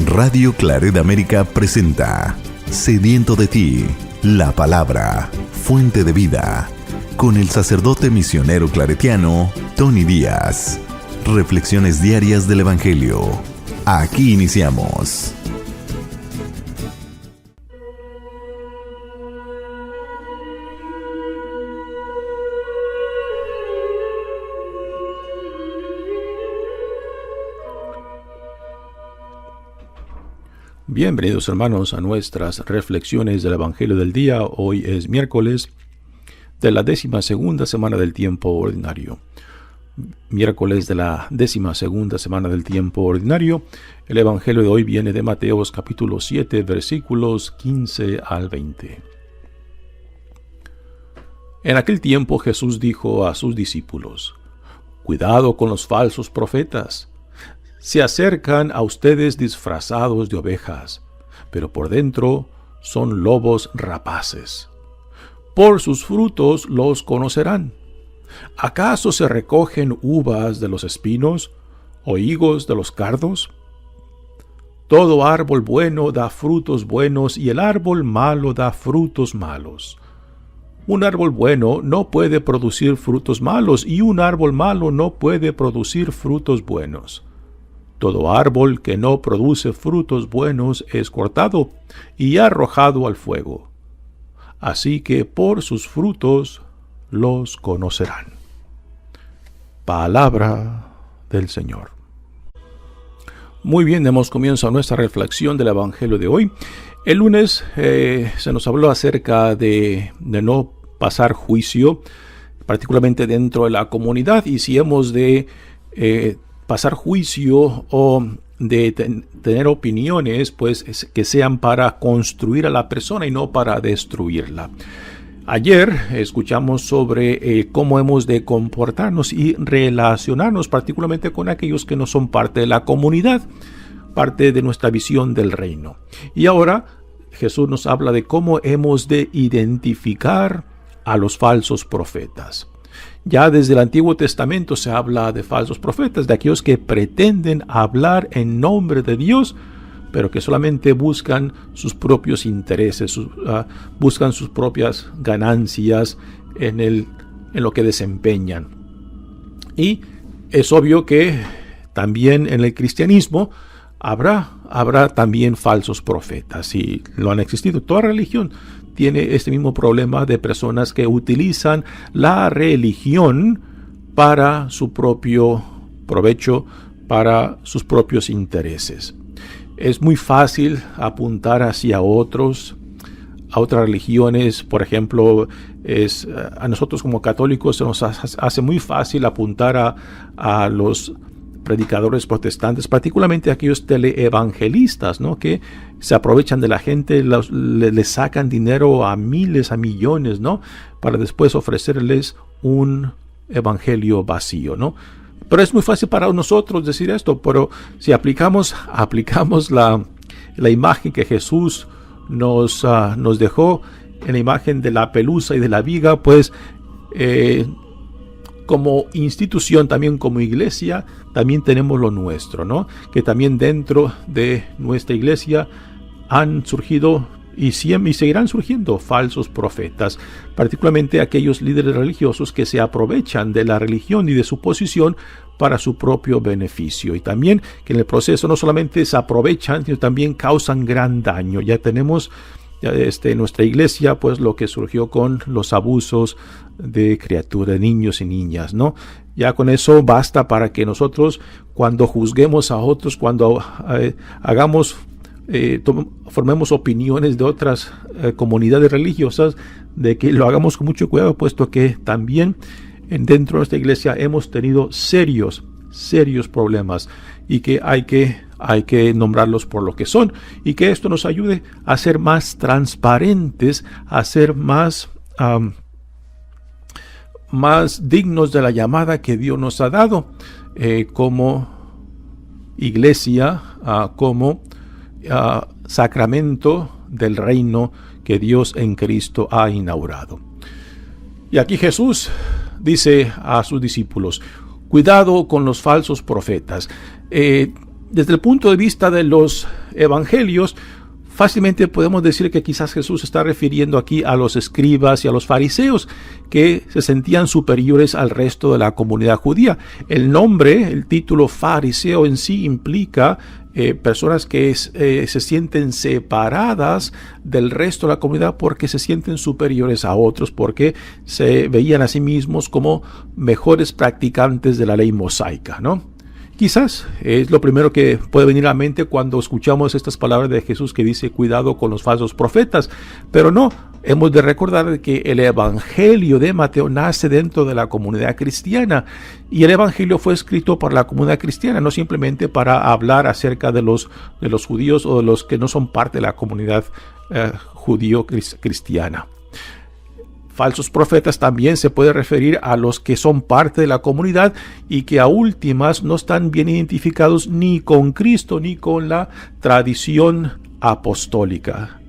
Radio Claret América presenta Sediento de ti, la palabra, fuente de vida, con el sacerdote misionero claretiano Tony Díaz. Reflexiones diarias del Evangelio. Aquí iniciamos. Bienvenidos hermanos a nuestras reflexiones del Evangelio del día. Hoy es miércoles de la 12ª semana del tiempo ordinario. Miércoles de la 12ª semana del tiempo ordinario. El Evangelio de hoy viene de Mateos capítulo 7 versículos 15 al 20. En aquel tiempo Jesús dijo a sus discípulos: «Cuidado con los falsos profetas. Se acercan a ustedes disfrazados de ovejas, pero por dentro son lobos rapaces. Por sus frutos los conocerán. ¿Acaso se recogen uvas de los espinos o higos de los cardos? Todo árbol bueno da frutos buenos y el árbol malo da frutos malos. Un árbol bueno no puede producir frutos malos y un árbol malo no puede producir frutos buenos. Todo árbol que no produce frutos buenos es cortado y arrojado al fuego. Así que por sus frutos los conocerán». Palabra del Señor. Muy bien, demos comienzo a nuestra reflexión del Evangelio de hoy. El lunes se nos habló acerca de no pasar juicio, particularmente dentro de la comunidad, y si hemos de pasar juicio o de tener opiniones, pues que sean para construir a la persona y no para destruirla. Ayer escuchamos sobre cómo hemos de comportarnos y relacionarnos particularmente con aquellos que no son parte de la comunidad, parte de nuestra visión del reino. Y ahora Jesús nos habla de cómo hemos de identificar a los falsos profetas. Ya desde el Antiguo Testamento se habla de falsos profetas, de aquellos que pretenden hablar en nombre de Dios, pero que solamente buscan sus propios intereses, buscan sus propias ganancias en lo que desempeñan. Y es obvio que también en el cristianismo habrá también falsos profetas, y lo han existido. Toda religión tiene este mismo problema de personas que utilizan la religión para su propio provecho, para sus propios intereses. Es muy fácil apuntar hacia otras religiones. Por ejemplo, a nosotros como católicos se nos hace muy fácil apuntar a los predicadores protestantes, particularmente aquellos teleevangelistas, ¿no?, que se aprovechan de la gente, le sacan dinero a miles, a millones, ¿no?, para después ofrecerles un evangelio vacío, ¿no? Pero es muy fácil para nosotros decir esto, pero si aplicamos la imagen que Jesús nos dejó, en la imagen de la pelusa y de la viga, pues como institución, también como iglesia, también tenemos lo nuestro, ¿no? Que también dentro de nuestra iglesia han surgido y seguirán surgiendo falsos profetas, particularmente aquellos líderes religiosos que se aprovechan de la religión y de su posición para su propio beneficio, y también que en el proceso no solamente se aprovechan, sino también causan gran daño. Ya tenemos en nuestra iglesia pues lo que surgió con los abusos de criaturas, de niños y niñas, ¿no? Ya con eso basta para que nosotros, cuando juzguemos a otros, cuando formemos opiniones de otras comunidades religiosas, de que lo hagamos con mucho cuidado, puesto que también dentro de nuestra iglesia hemos tenido serios problemas, y que hay que nombrarlos por lo que son, y que esto nos ayude a ser más transparentes, a ser más dignos de la llamada que Dios nos ha dado como iglesia, como sacramento del reino que Dios en Cristo ha inaugurado. Y aquí Jesús dice a sus discípulos: cuidado con los falsos profetas. desde el punto de vista de los evangelios, fácilmente podemos decir que quizás Jesús se está refiriendo aquí a los escribas y a los fariseos que se sentían superiores al resto de la comunidad judía. El nombre, el título fariseo en sí implica personas que se sienten separadas del resto de la comunidad porque se sienten superiores a otros, porque se veían a sí mismos como mejores practicantes de la ley mosaica, ¿no? Quizás es lo primero que puede venir a la mente cuando escuchamos estas palabras de Jesús que dice cuidado con los falsos profetas, pero no, hemos de recordar que el evangelio de Mateo nace dentro de la comunidad cristiana y el evangelio fue escrito por la comunidad cristiana, no simplemente para hablar acerca de los judíos o de los que no son parte de la comunidad judío-cristiana. Falsos profetas también se puede referir a los que son parte de la comunidad y que a últimas no están bien identificados ni con Cristo ni con la tradición apostólica.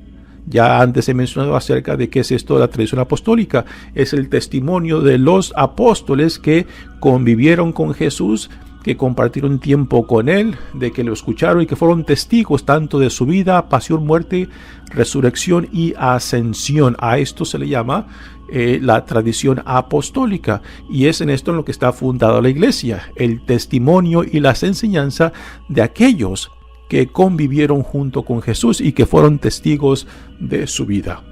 Ya antes he mencionado acerca de qué es esto de la tradición apostólica. Es el testimonio de los apóstoles que convivieron con Jesús, que compartieron tiempo con él, de que lo escucharon y que fueron testigos tanto de su vida, pasión, muerte, resurrección y ascensión. A esto se le llama la tradición apostólica, y es en esto en lo que está fundada la iglesia, el testimonio y las enseñanzas de aquellos que convivieron junto con Jesús y que fueron testigos de su vida.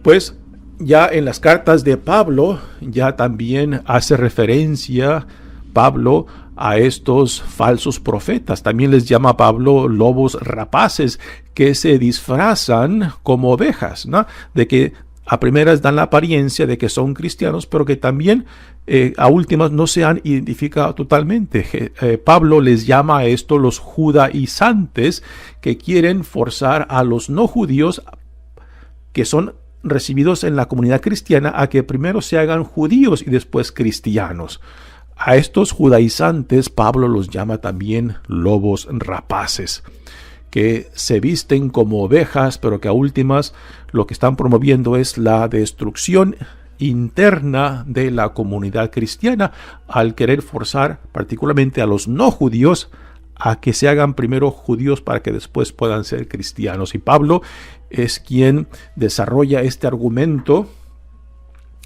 Pues ya en las cartas de Pablo ya también hace referencia Pablo a estos falsos profetas. También les llama Pablo lobos rapaces que se disfrazan como ovejas, ¿no? De que a primeras dan la apariencia de que son cristianos, pero que también a últimas no se han identificado totalmente. Pablo les llama a esto los judaizantes, que quieren forzar a los no judíos que son recibidos en la comunidad cristiana a que primero se hagan judíos y después cristianos. A estos judaizantes Pablo los llama también lobos rapaces, que se visten como ovejas, pero que a últimas lo que están promoviendo es la destrucción interna de la comunidad cristiana al querer forzar particularmente a los no judíos a que se hagan primero judíos para que después puedan ser cristianos. Y Pablo es quien desarrolla este argumento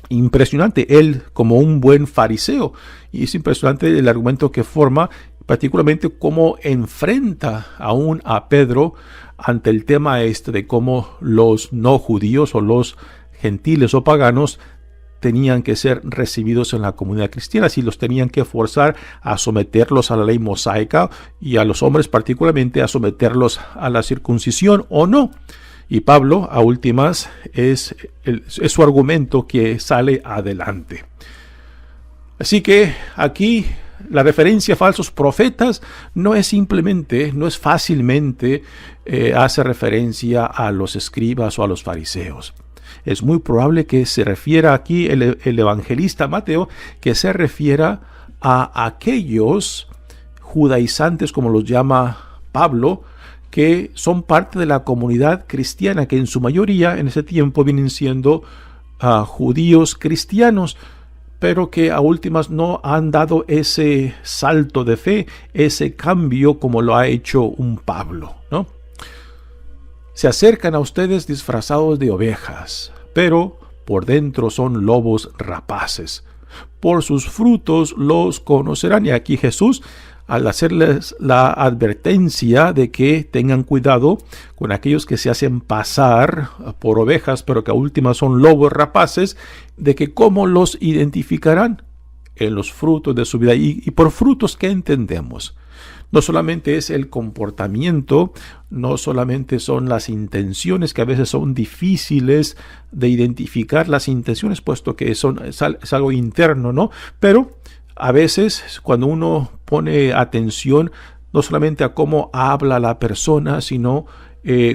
impresionante, él como un buen fariseo, y es impresionante el argumento que forma, particularmente cómo enfrenta aún a Pedro ante el tema de cómo los no judíos o los gentiles o paganos tenían que ser recibidos en la comunidad cristiana, si los tenían que forzar a someterlos a la ley mosaica y a los hombres particularmente a someterlos a la circuncisión o no. Y Pablo, a últimas, es su argumento que sale adelante. Así que aquí la referencia a falsos profetas no es fácilmente hace referencia a los escribas o a los fariseos. Es muy probable que se refiera aquí el evangelista Mateo, que se refiera a aquellos judaizantes, como los llama Pablo, que son parte de la comunidad cristiana, que en su mayoría en ese tiempo vienen siendo judíos cristianos, pero que a últimas no han dado ese salto de fe, ese cambio como lo ha hecho un Pablo, ¿no? Se acercan a ustedes disfrazados de ovejas, pero por dentro son lobos rapaces. Por sus frutos los conocerán. Y aquí Jesús, al hacerles la advertencia de que tengan cuidado con aquellos que se hacen pasar por ovejas, pero que a últimas son lobos rapaces, de que cómo los identificarán en los frutos de su vida. Y por frutos, ¿qué entendemos? No solamente es el comportamiento, no solamente son las intenciones, que a veces son difíciles de identificar las intenciones, puesto que es algo interno, ¿no? Pero a veces cuando uno pone atención no solamente a cómo habla la persona, sino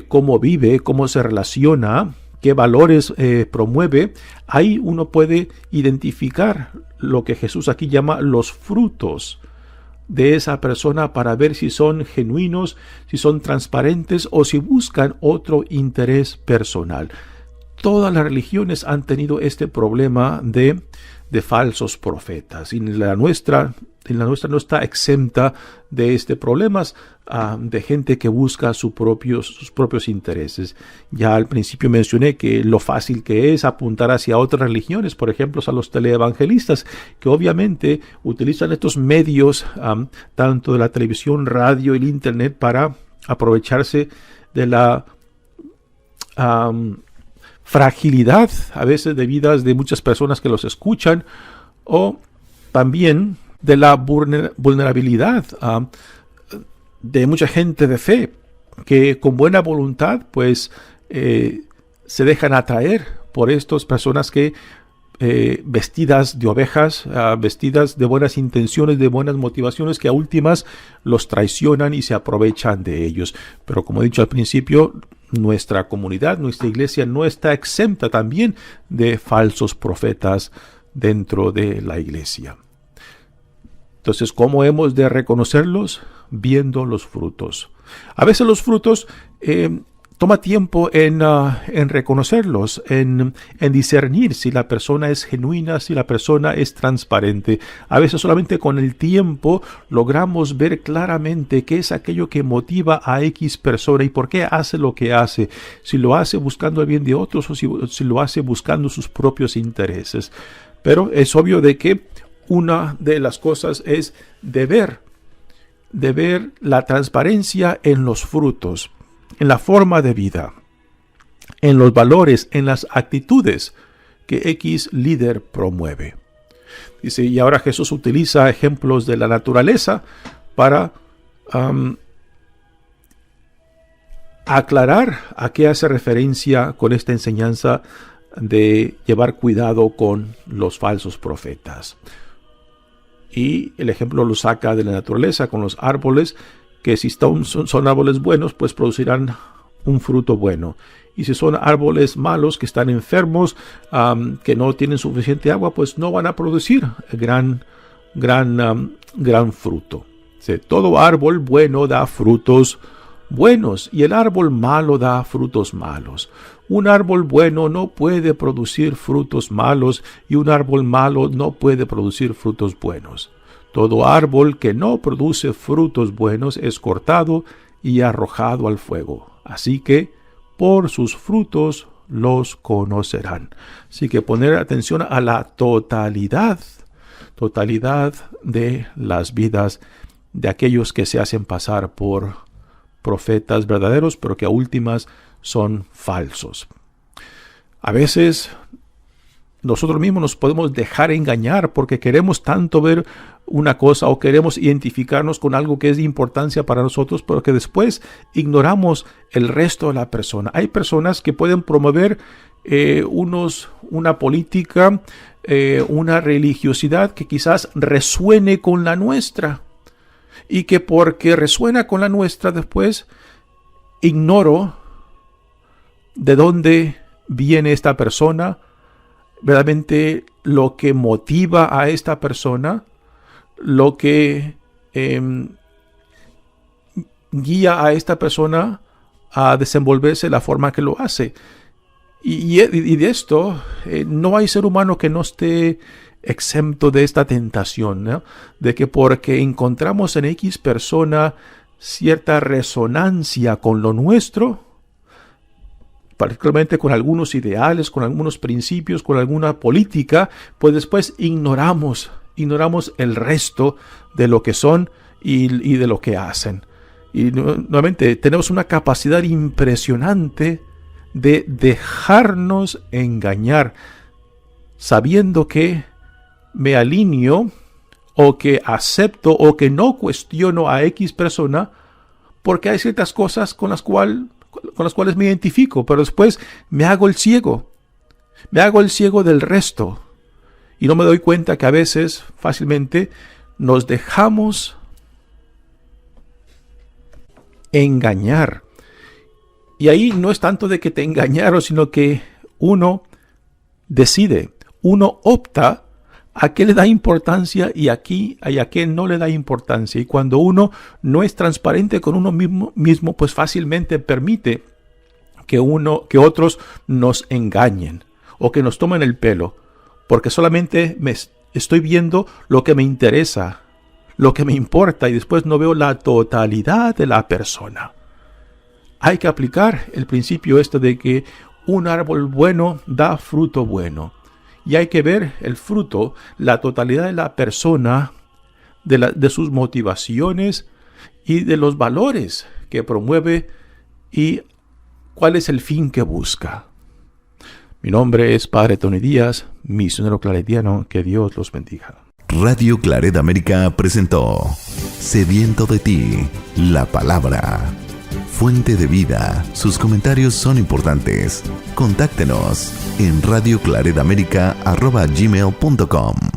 cómo vive, cómo se relaciona, qué valores promueve, ahí uno puede identificar lo que Jesús aquí llama los frutos de esa persona, para ver si son genuinos, si son transparentes o si buscan otro interés personal. Todas las religiones han tenido este problema de de falsos profetas. Y la nuestra no está exenta de problemas de gente que busca sus propios intereses. Ya al principio mencioné que lo fácil que es apuntar hacia otras religiones, por ejemplo, a los teleevangelistas, que obviamente utilizan estos medios, tanto de la televisión, radio y el internet, para aprovecharse de la fragilidad a veces de vidas de muchas personas que los escuchan, o también de la vulnerabilidad de mucha gente de fe que con buena voluntad pues se dejan atraer por estas personas que vestidas de ovejas, vestidas de buenas intenciones, de buenas motivaciones, que a últimas los traicionan y se aprovechan de ellos. Pero como he dicho al principio, nuestra comunidad, nuestra iglesia no está exenta también de falsos profetas dentro de la iglesia. Entonces, ¿cómo hemos de reconocerlos? Viendo los frutos. A veces los frutos toma tiempo en reconocerlos, en discernir si la persona es genuina, si la persona es transparente. A veces solamente con el tiempo logramos ver claramente qué es aquello que motiva a X persona y por qué hace lo que hace. Si lo hace buscando el bien de otros o si lo hace buscando sus propios intereses. Pero es obvio de que una de las cosas es de ver la transparencia en los frutos, en la forma de vida, en los valores, en las actitudes que X líder promueve. Dice, y ahora Jesús utiliza ejemplos de la naturaleza para aclarar a qué hace referencia con esta enseñanza de llevar cuidado con los falsos profetas. Y el ejemplo lo saca de la naturaleza con los árboles, que si son árboles buenos, pues producirán un fruto bueno. Y si son árboles malos, que están enfermos, que no tienen suficiente agua, pues no van a producir gran fruto. Todo árbol bueno da frutos buenos y el árbol malo da frutos malos. Un árbol bueno no puede producir frutos malos y un árbol malo no puede producir frutos buenos. Todo árbol que no produce frutos buenos es cortado y arrojado al fuego. Así que por sus frutos los conocerán. Así que poner atención a la totalidad de las vidas de aquellos que se hacen pasar por profetas verdaderos, pero que a últimas son falsos. A veces nosotros mismos nos podemos dejar engañar porque queremos tanto ver una cosa o queremos identificarnos con algo que es de importancia para nosotros, pero que después ignoramos el resto de la persona. Hay personas que pueden promover una política, una religiosidad que quizás resuene con la nuestra, y que porque resuena con la nuestra después ignoro de dónde viene esta persona, verdaderamente lo que motiva a esta persona, lo que guía a esta persona a desenvolverse de la forma que lo hace. Y de esto no hay ser humano que no esté exento de esta tentación, ¿no? De que porque encontramos en X persona cierta resonancia con lo nuestro, particularmente con algunos ideales, con algunos principios, con alguna política, pues después ignoramos el resto de lo que son y de lo que hacen. Y nuevamente tenemos una capacidad impresionante de dejarnos engañar, sabiendo que me alineo o que acepto o que no cuestiono a X persona porque hay ciertas cosas con las cuales me identifico, pero después me hago el ciego del resto y no me doy cuenta que a veces fácilmente nos dejamos engañar. Y ahí no es tanto de que te engañaron, sino que uno decide, uno opta a qué le da importancia y a qué no le da importancia. Y cuando uno no es transparente con uno mismo, pues fácilmente permite que otros nos engañen o que nos tomen el pelo. porque solamente estoy viendo lo que me interesa, lo que me importa, y después no veo la totalidad de la persona. Hay que aplicar el principio de que un árbol bueno da fruto bueno. Y hay que ver el fruto, la totalidad de la persona, de sus motivaciones y de los valores que promueve y cuál es el fin que busca. Mi nombre es Padre Tony Díaz, misionero claretiano. Que Dios los bendiga. Radio Claret América presentó Sediento de ti, la palabra. Fuente de vida. Sus comentarios son importantes. Contáctenos en radioclaretamerica@gmail.com.